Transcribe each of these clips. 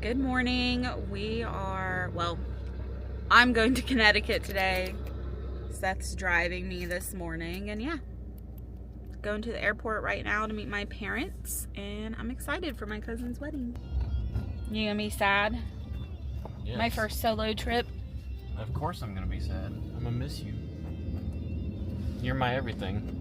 Good morning. I'm going to Connecticut today. Seth's driving me this morning, and yeah, going to the airport right now to meet my parents, and I'm excited for my cousin's wedding. You gonna be sad? Yes. My first solo trip. Of course I'm gonna be sad. I'm gonna miss you. You're my everything.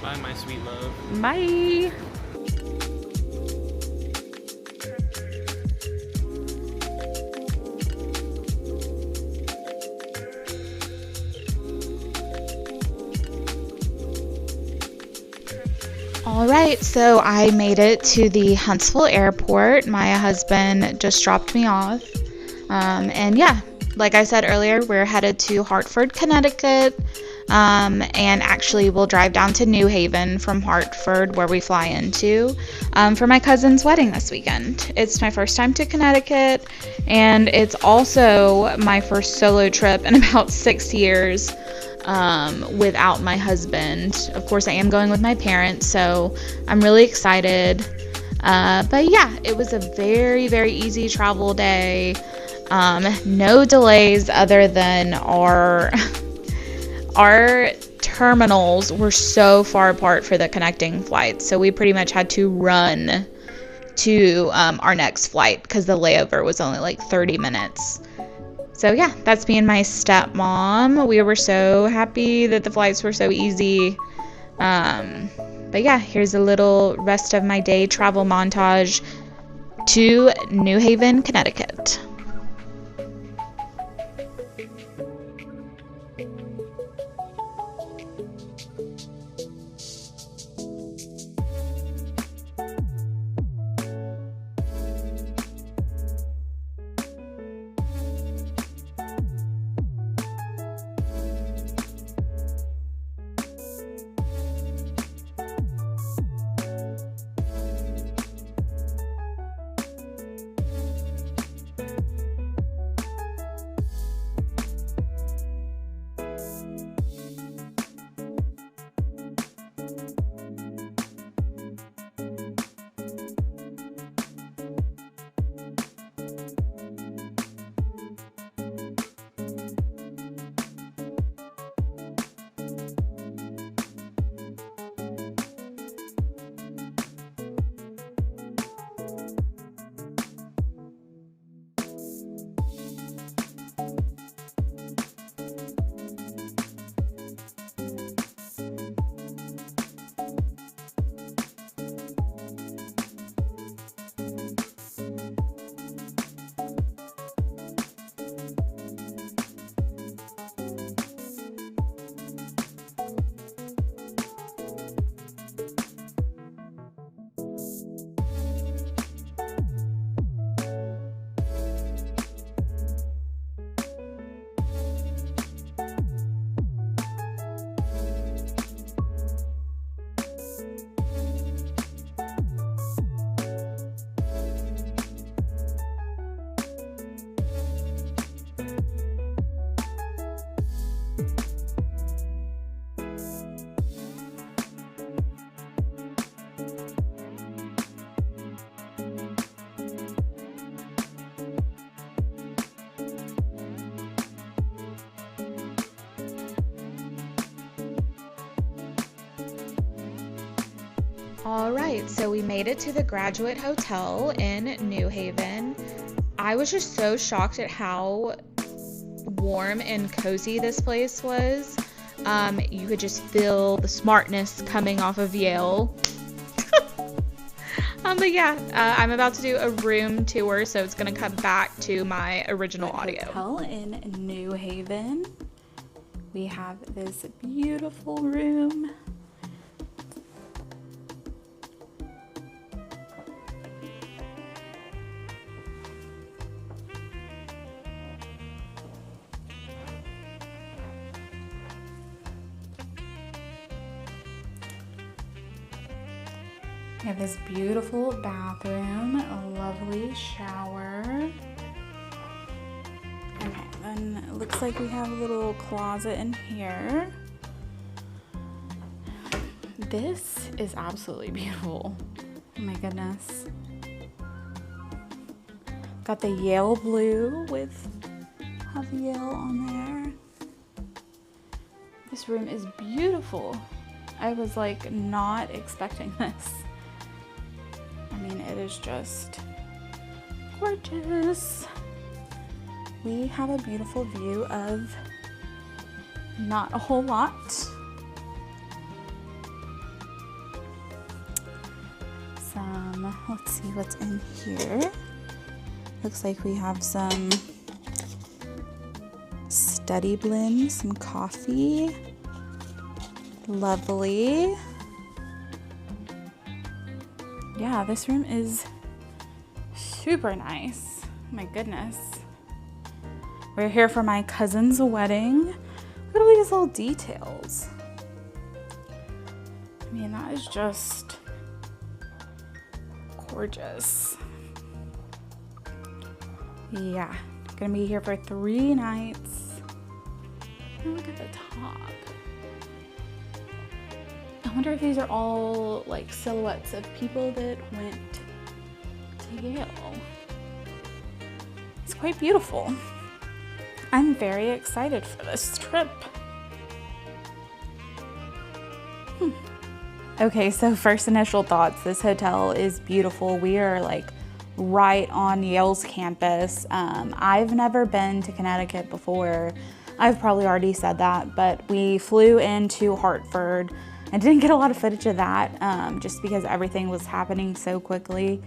Bye, my sweet love. Bye. All right, so I made it to the Huntsville airport. My husband just dropped me off. And yeah, like I said earlier, we're headed to Hartford, Connecticut. And actually we'll drive down to New Haven from Hartford, where we fly into, for my cousin's wedding this weekend. It's my first time to Connecticut, and it's also my first solo trip in about 6 years. Without my husband. Of course, I am going with my parents, so I'm really excited. But yeah, it was a very, very easy travel day. No delays other than our terminals were so far apart for the connecting flights, so we pretty much had to run to our next flight because the layover was only like 30 minutes. So yeah, that's me and my stepmom. We were so happy that the flights were so easy. But yeah, here's a little rest of my day travel montage to New Haven, Connecticut. Alright, so we made it to the Graduate Hotel in New Haven. I was just so shocked at how warm and cozy this place was. You could just feel the smartness coming off of Yale. But yeah, I'm about to do a room tour, so it's going to cut back to my original audio. Hotel in New Haven. We have this beautiful room. We have this beautiful bathroom, a lovely shower. Okay, then it looks like we have a little closet in here. This is absolutely beautiful. Oh my goodness. Got the Yale blue with have Yale on there. This room is beautiful. I was like not expecting this. I mean, it is just gorgeous. We have a beautiful view of not a whole lot. Let's see what's in here. Looks like we have some study blend, some coffee. Lovely. Yeah, this room is super nice. My goodness. We're here for my cousin's wedding. Look at all these little details. I mean, that is just gorgeous. Yeah, gonna be here for 3 nights. Oh, look at the top. I wonder if these are all like silhouettes of people that went to Yale. It's quite beautiful. I'm very excited for this trip. Okay, so first initial thoughts. This hotel is beautiful. We are like right on Yale's campus. I've never been to Connecticut before. I've probably already said that, but we flew into Hartford. I didn't get a lot of footage of that just because everything was happening so quickly.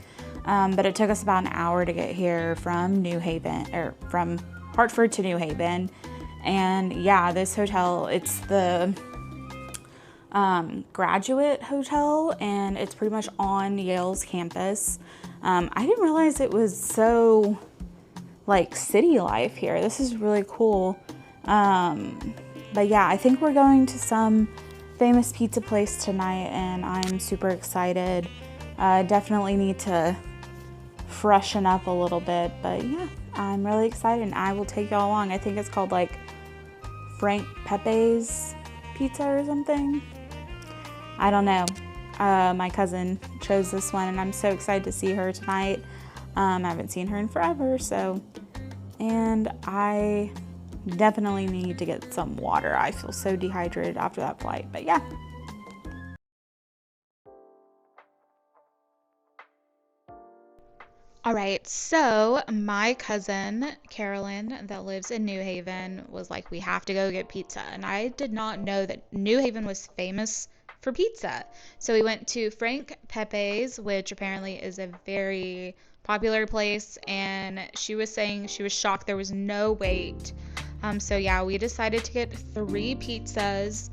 But it took us about an hour to get here from New Haven, or from Hartford to New Haven. And yeah, this hotel, it's the graduate hotel, and it's pretty much on Yale's campus. I didn't realize it was so like city life here. This is really cool. But yeah, I think we're going to some famous pizza place tonight, and I'm super excited. Definitely need to freshen up a little bit, but yeah, I'm really excited, and I will take y'all along. I think it's called like Pepe's Pizza or something. I don't know. My cousin chose this one, and I'm so excited to see her tonight. I haven't seen her in forever, so, and I definitely need to get some water. I feel so dehydrated after that flight, but yeah. All right, so my cousin Carolyn that lives in New Haven was like, we have to go get pizza. And I did not know that New Haven was famous for pizza. So we went to Frank Pepe's, which apparently is a very popular place. And she was saying she was shocked there was no wait. So yeah, we decided to get 3 pizzas.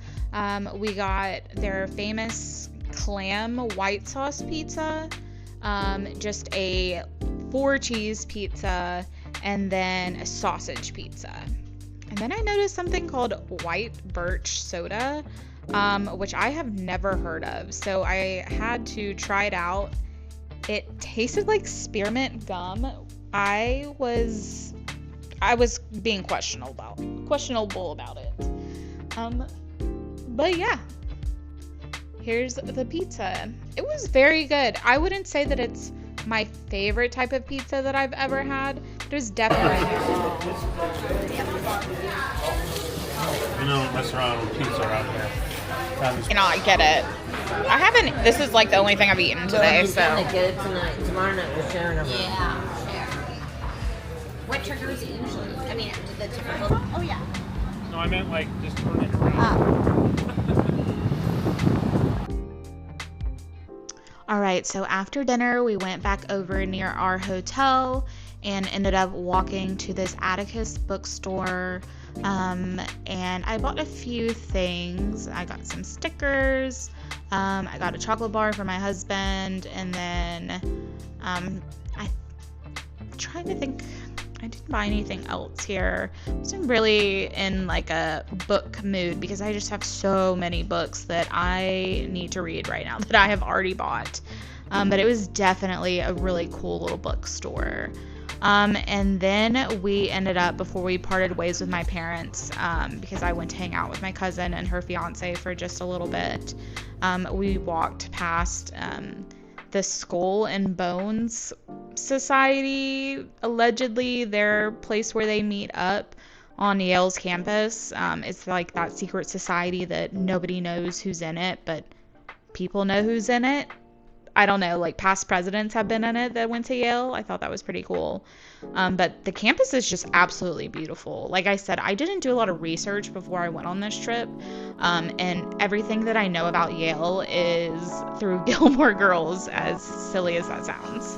We got their famous clam white sauce pizza. Just a 4-cheese pizza, and then a sausage pizza. And then I noticed something called white birch soda, which I have never heard of. So I had to try it out. It tasted like spearmint gum. I was being questionable about it. But yeah. Here's the pizza. It was very good. I wouldn't say that it's my favorite type of pizza that I've ever had, but it was definitely You know, restaurant with pizza around here. You know, I get it. I haven't, this is like the only thing I've eaten today, so. Gonna get it tonight. Tomorrow night we're sharing them. Yeah. What triggers it usually? I mean, the typical. Oh yeah. No, I meant like just turn it around. All right, so after dinner, we went back over near our hotel and ended up walking to this Atticus bookstore. And I bought a few things. I got some stickers. I got a chocolate bar for my husband, and then I'm trying to think. I didn't buy anything else here. I wasn't really in like a book mood because I just have so many books that I need to read right now that I have already bought. But it was definitely a really cool little bookstore. And then we ended up, before we parted ways with my parents, because I went to hang out with my cousin and her fiance for just a little bit, we walked past the Skull and Bones Society, allegedly their place where they meet up on Yale's campus. It's like that secret society that nobody knows who's in it, but people know who's in it. I don't know, like past presidents have been in it that went to Yale. I thought that was pretty cool. But the campus is just absolutely beautiful. Like I said, I didn't do a lot of research before I went on this trip. And everything that I know about Yale is through Gilmore Girls, as silly as that sounds.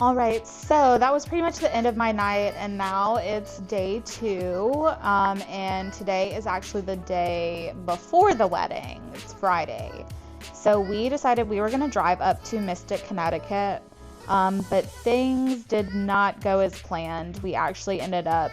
All right, so that was pretty much the end of my night, and now it's day 2, and today is actually the day before the wedding. It's Friday. So we decided we were going to drive up to Mystic, Connecticut, but things did not go as planned. We actually ended up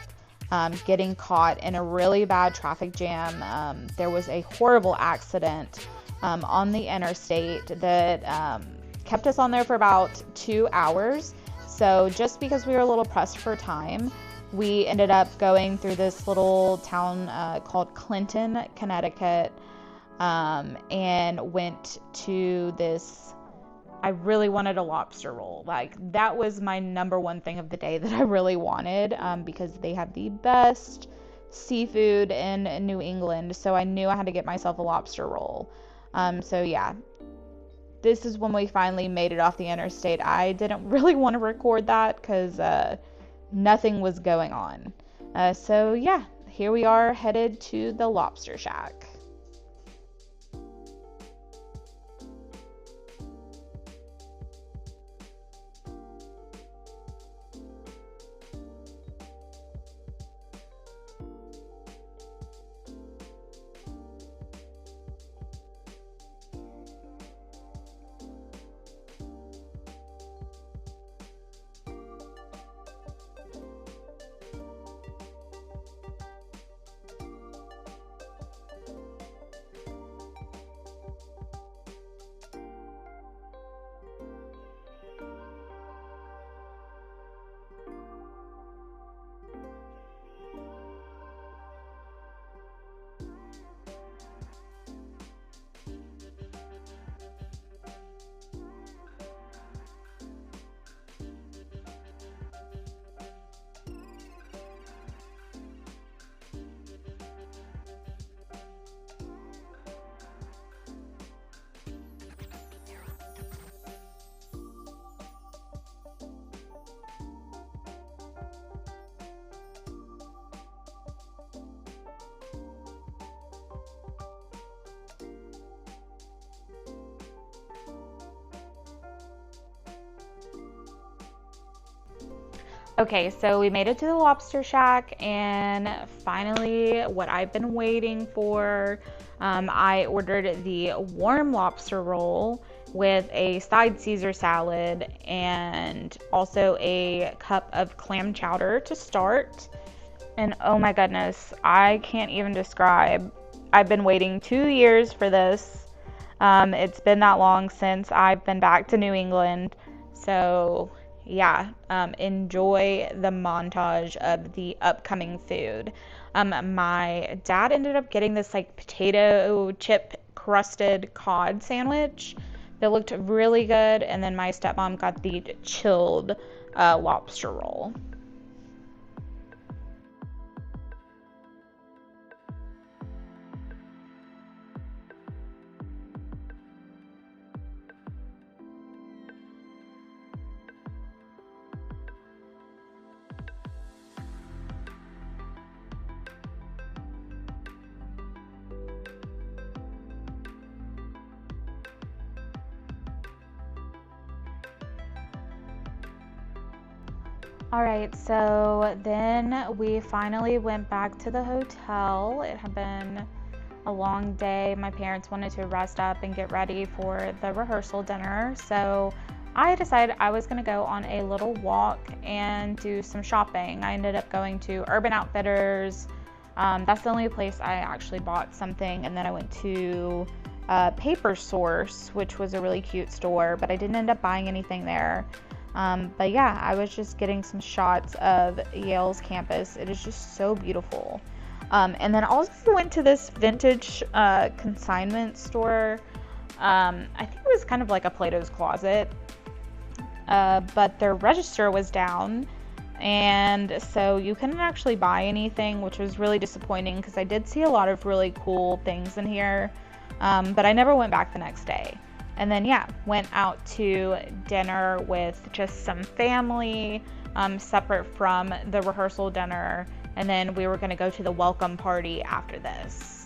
getting caught in a really bad traffic jam. There was a horrible accident on the interstate that kept us on there for about 2 hours. So just because we were a little pressed for time, we ended up going through this little town called Clinton, Connecticut, and went to this. I really wanted a lobster roll. Like, that was my number one thing of the day that I really wanted, because they have the best seafood in New England. So I knew I had to get myself a lobster roll. So yeah. This is when we finally made it off the interstate. I didn't really want to record that because nothing was going on. So yeah, here we are headed to the Lobster Shack. Okay, so we made it to the Lobster Shack, and finally, what I've been waiting for, I ordered the warm lobster roll with a side Caesar salad and also a cup of clam chowder to start. And oh my goodness, I can't even describe. I've been waiting 2 years for this. It's been that long since I've been back to New England. So yeah, enjoy the montage of the upcoming food. My dad ended up getting this like potato chip crusted cod sandwich that looked really good, and then my stepmom got the chilled lobster roll. All right, so then we finally went back to the hotel. It had been a long day. My parents wanted to rest up and get ready for the rehearsal dinner. So I decided I was gonna go on a little walk and do some shopping. I ended up going to Urban Outfitters. That's the only place I actually bought something. And then I went to Paper Source, which was a really cute store, but I didn't end up buying anything there. But yeah, I was just getting some shots of Yale's campus. It is just so beautiful. And then also went to this vintage consignment store. I think it was kind of like a Plato's Closet, but their register was down, and so you couldn't actually buy anything, which was really disappointing because I did see a lot of really cool things in here, but I never went back the next day. And then, yeah, went out to dinner with just some family, separate from the rehearsal dinner. And then we were going to go to the welcome party after this.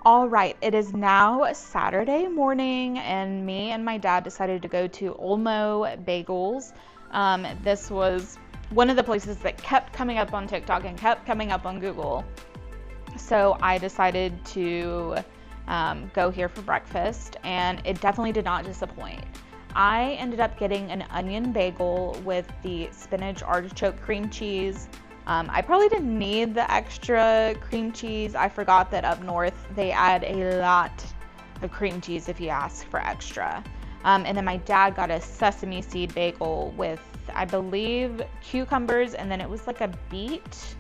All right, it is now Saturday morning, and me and my dad decided to go to Olmo Bagels. This was one of the places that kept coming up on TikTok and kept coming up on Google. So I decided to go here for breakfast, and it definitely did not disappoint. I ended up getting an onion bagel with the spinach artichoke cream cheese. I probably didn't need the extra cream cheese. I forgot that up north they add a lot of cream cheese if you ask for extra. And then my dad got a sesame seed bagel with, I believe, cucumbers, and then it was like a beet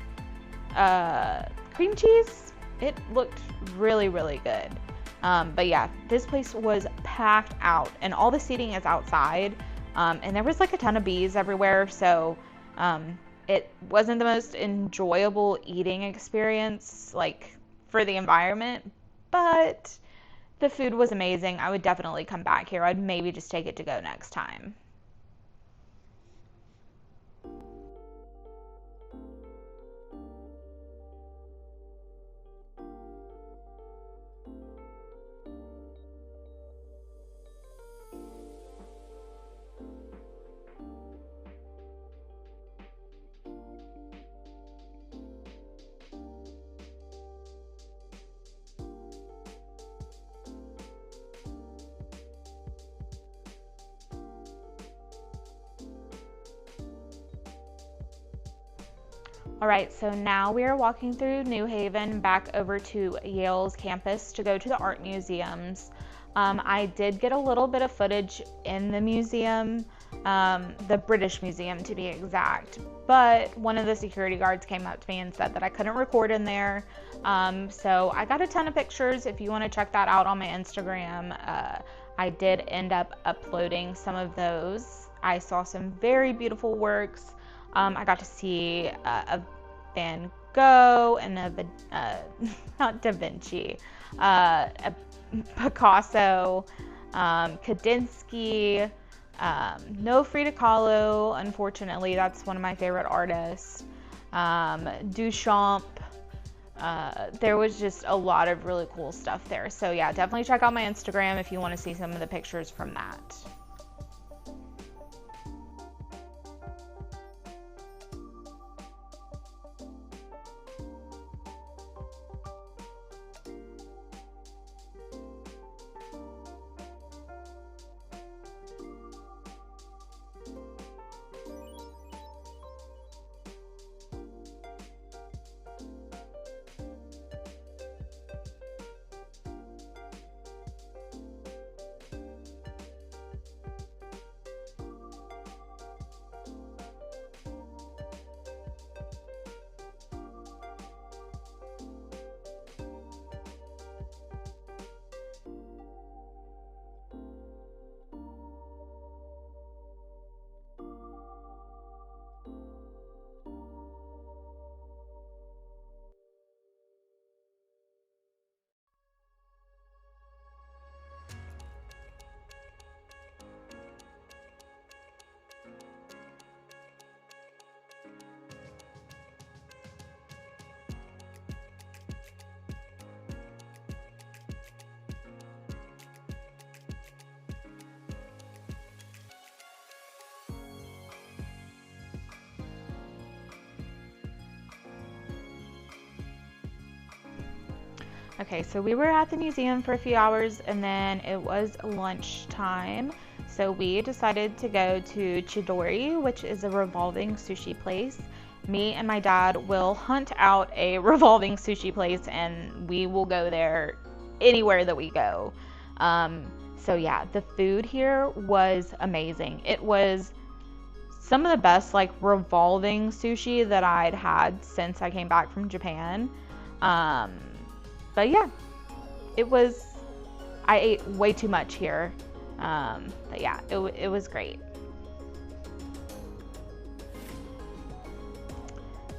cream cheese. It looked really, really good. But yeah, this place was packed out, and all the seating is outside. And there was like a ton of bees everywhere, so it wasn't the most enjoyable eating experience, like, for the environment, but the food was amazing. I would definitely come back here. I'd maybe just take it to go next time. All right, so now we are walking through New Haven back over to Yale's campus to go to the art museums. I did get a little bit of footage in the museum, the British Museum to be exact, but one of the security guards came up to me and said that I couldn't record in there. So I got a ton of pictures. If you want to check that out on my Instagram, I did end up uploading some of those. I saw some very beautiful works. I got to see a Van Gogh and not Da Vinci, a Picasso, Kandinsky, no Frida Kahlo, unfortunately, that's one of my favorite artists, Duchamp. There was just a lot of really cool stuff there. So yeah, definitely check out my Instagram if you want to see some of the pictures from that. Okay, so we were at the museum for a few hours and then it was lunchtime. So we decided to go to Chidori, which is a revolving sushi place. Me and my dad will hunt out a revolving sushi place and we will go there anywhere that we go. So yeah, the food here was amazing. It was some of the best like revolving sushi that I'd had since I came back from Japan. But yeah, I ate way too much here. But yeah, it was great.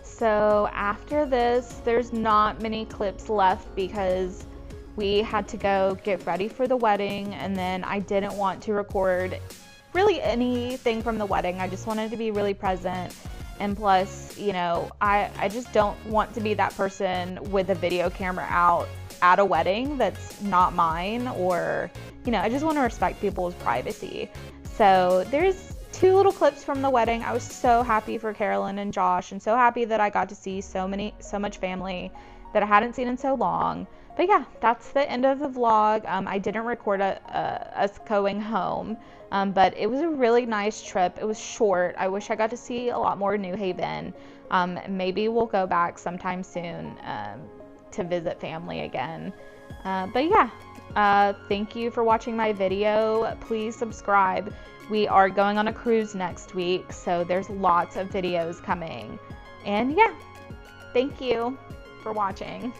So after this, there's not many clips left because we had to go get ready for the wedding, and then I didn't want to record really anything from the wedding. I just wanted to be really present. And plus, you know, I just don't want to be that person with a video camera out at a wedding that's not mine, or, you know, I just want to respect people's privacy. So there's 2 little clips from the wedding. I was so happy for Carolyn and Josh and so happy that I got to see so much family that I hadn't seen in so long. But yeah, that's the end of the vlog. I didn't record us going home, but it was a really nice trip. It was short. I wish I got to see a lot more New Haven. Maybe we'll go back sometime soon to visit family again. But yeah, thank you for watching my video. Please subscribe. We are going on a cruise next week, so there's lots of videos coming. And yeah, thank you for watching.